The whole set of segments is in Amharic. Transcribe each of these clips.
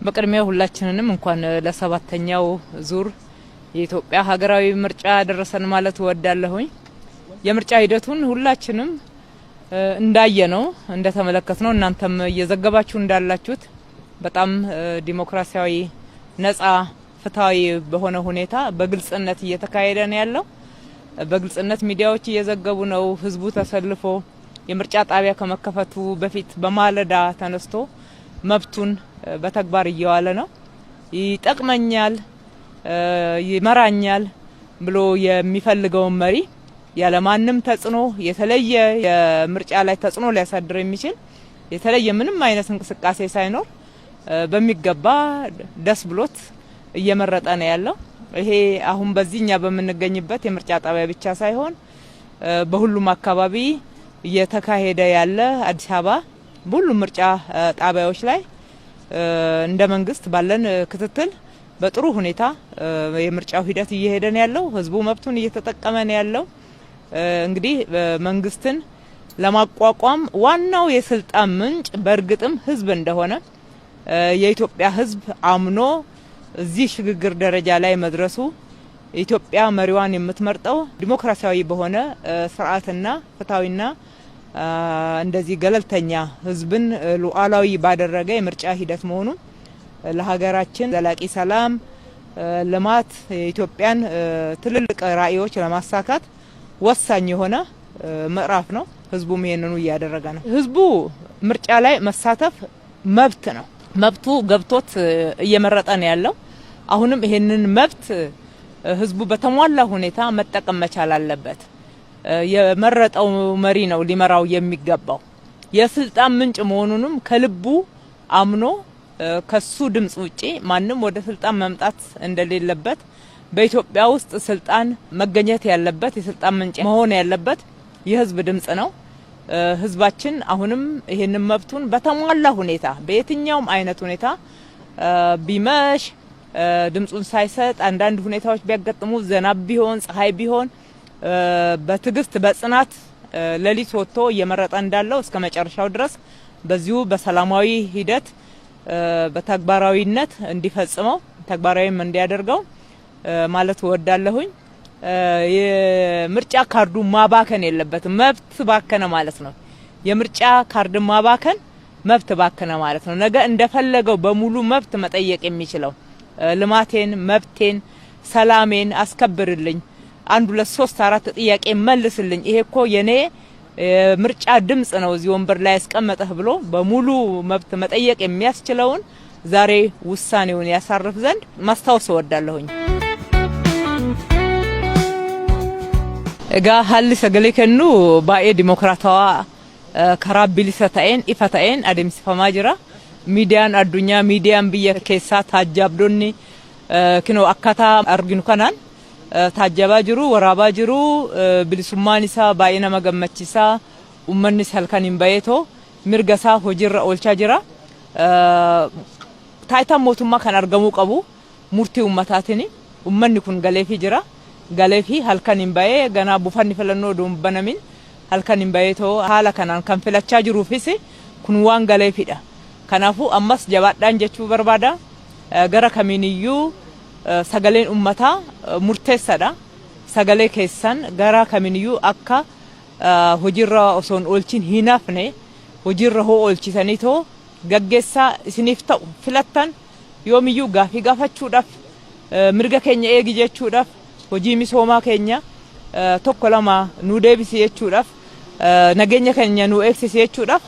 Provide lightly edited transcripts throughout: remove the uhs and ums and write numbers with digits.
በቅድሚያ ሁላችንንም እንኳን ለሰባተኛው ዙር የኢትዮጵያ ሀገራዊ ምርጫ ደረሰን ማለት ወዳለሁኝ። የምርጫ ሂደቱን ሁላችንም እንዳየነው እንደተመለከትነው እናንተም እየዘገባችሁ እንዳላችሁት በጣም ዲሞክራሲያዊ ነጻ ፍትሃዊ በሆነ ሁኔታ በግልጽነት እየተካሄደ ነው ያለው። በግልጽነት ሚዲያዎች እየዘገቡ ነው። ህዝቡ ተሰልፎ የምርጫ ጣቢያ ከመከፈቱ በፊት በማለዳ ተነስቶ መብቱን በተግባር እየዋለ ነው። ይጠቅመኛል ይመራኛል ብሎ የሚፈልገው መሪ ያለማንም ተጽዕኖ የተለየ የምርጫ ላይ ተጽዕኖ ሊያሳድር የሚችል የተለየ ምንም አይነት እንቅስቃሴ ሳይኖር በሚገባ ደስ ብሎት እየመረጠ ነው ያለው። ይሄ አሁን በዚህኛ በምንገኝበት የምርጫ ጣቢያ ብቻ ሳይሆን በሁሉም አካባቢ እየተካሄደ ያለ አዲስ አበባ በሁሉም ምርጫ ጣቢያዎች ላይ እንደ መንግስት ባለን ክትትል በጥሩ ሁኔታ የምርጫው ሂደት እየሄደ ነው ያለው። ህዝቡ መብቱን እየተጠቀመ ነው ያለው። እንግዲህ መንግስትን ለማቋቋም ዋናው የስልጣን ምንጭ በእርግጥም ህዝብ እንደሆነ የኢትዮጵያ ህዝብ አምኖ እዚህ ሽግግር ደረጃ ላይ መድረሱ ኢትዮጵያ መሪዋን የምትመርጠው ዲሞክራሲያዊ በሆነ ስርዓትና ፍትሃዊና እንደዚህ ገለልተኛ ህዝብን ሉዓላዊ ባደረገ የምርጫ ሂደት መሆኑ ለሀገራችን ዘላቂ ሰላም፣ ልማት፣ የኢትዮጵያን ትልልቅ ራዕዮች ለማሳካት ወሳኝ የሆነ ምዕራፍ ነው። ህዝቡም ይሄንኑ እያደረገ ነው። ህዝቡ ምርጫ ላይ መሳተፍ መብት ነው። መብቱ ገብቶት እየመረጠ ነው ያለው። አሁንም ይሄንን መብት ህዝቡ በተሟላ ሁኔታ መጠቀም መቻል አለበት። የመረጠው መሪ ነው ሊመራው የሚገባው። የስልጣን ምንጭ መሆኑንም ከልቡ አምኖ ከሱ ድምጽ ውጪ ማንም ወደ ስልጣን መምጣት እንደሌለበት፣ በኢትዮጵያ ውስጥ ስልጣን መገኘት ያለበት የስልጣን ምንጭ መሆን ያለበት የህዝብ ድምጽ ነው። ህዝባችን አሁንም ይሄንን መብቱን በተሟላ ሁኔታ በየትኛውም አይነት ሁኔታ ቢመሽ ድምጹን ሳይሰጥ አንዳንድ ሁኔታዎች ቢያጋጥሙ ዝናብ ቢሆን ፀሐይ ቢሆን በትግስት በጽናት ሌሊት ወጥቶ እየመረጠ እንዳለው እስከ መጨረሻው ድረስ በዚሁ በሰላማዊ ሂደት በተግባራዊነት እንዲፈጽመው ተግባራዊም እንዲያደርገው ማለት ወዳለሁኝ። የምርጫ ካርዱ ማባከን የለበትም። መብት ባከነ ማለት ነው። የምርጫ ካርድ ማባከን መብት ባከነ ማለት ነው። ነገ እንደፈለገው በሙሉ መብት መጠየቅ የሚችለው ልማቴን፣ መብቴን፣ ሰላሜን አስከብርልኝ፣ 1 2 3 4 ጥያቄ መልስልኝ፣ ይሄ እኮ የኔ ምርጫ ድምጽ ነው እዚህ ወንበር ላይ ያስቀመጠህ ብሎ በሙሉ መብት መጠየቅ የሚያስችለውን ዛሬ ውሳኔውን ያሳርፍ ዘንድ ማስታወስ እወዳለሁኝ። እጋ ሀሊ ሰገሌ ከኑ ባኤ ዲሞክራታዋ ከራ ቢሊሰ ta'een ifa ta'een adeemsifamaa jira. Miidiyaan addunyaa miidiyaan biyya keessaa taajjabdoonni kinoo akkaataa arginu kanaan taajjabaa jiru, waraabaa jiru. Bilisummaan isaa baay'ee nama gammachiisaa. Uummannis halkan hin bayeetoo mirga isaa hojiirra oolchaa jira. Taayitaan mootummaa kan argamuu qabu murtii uummataatini. Uummanni kun galeefii jira. Galeefii halkan hin bayee ganaa buufanni filannoo banamin halkan hin bayeetoo haala kanaan kan filachaa jiruufis kun waan galeefidha. Kanaafuu ammas jabaadhaan jechuu barbaada. Gara kamiiniyyuu sagaleen uummataa murteessaadha. Sagalee keessan gara kamiiniyyuu akka hojiirra osoo hin oolchin hin hafne hojiirra hoo oolchisaniitoo gaggeessaa isiniif ta'u filattan yoomiyyuu gaafii gaafachuudhaaf mirga keenya eegi jechuudhaaf hojii misoomaa keenya tokko lama nu deebisi jechuudhaaf nageenya keenya nu eegsisi jechuudhaaf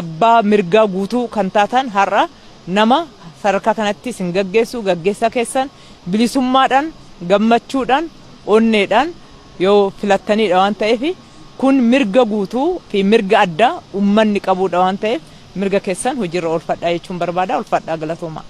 abbaa mirgaa guutuu kan taatan har'a nama sadarkaa kanatti isin gaggeessaa keessan bilisummaadhaan gammachuudhaan onneedhaan yoo filattaniidha waan ta'eef kun mirga guutuu fi mirga addaa uummanni qabuudha waan ta'eef mirga keessan hojiirra oolfadhaa jechuun barbaada. Oolfadhaa galatooma.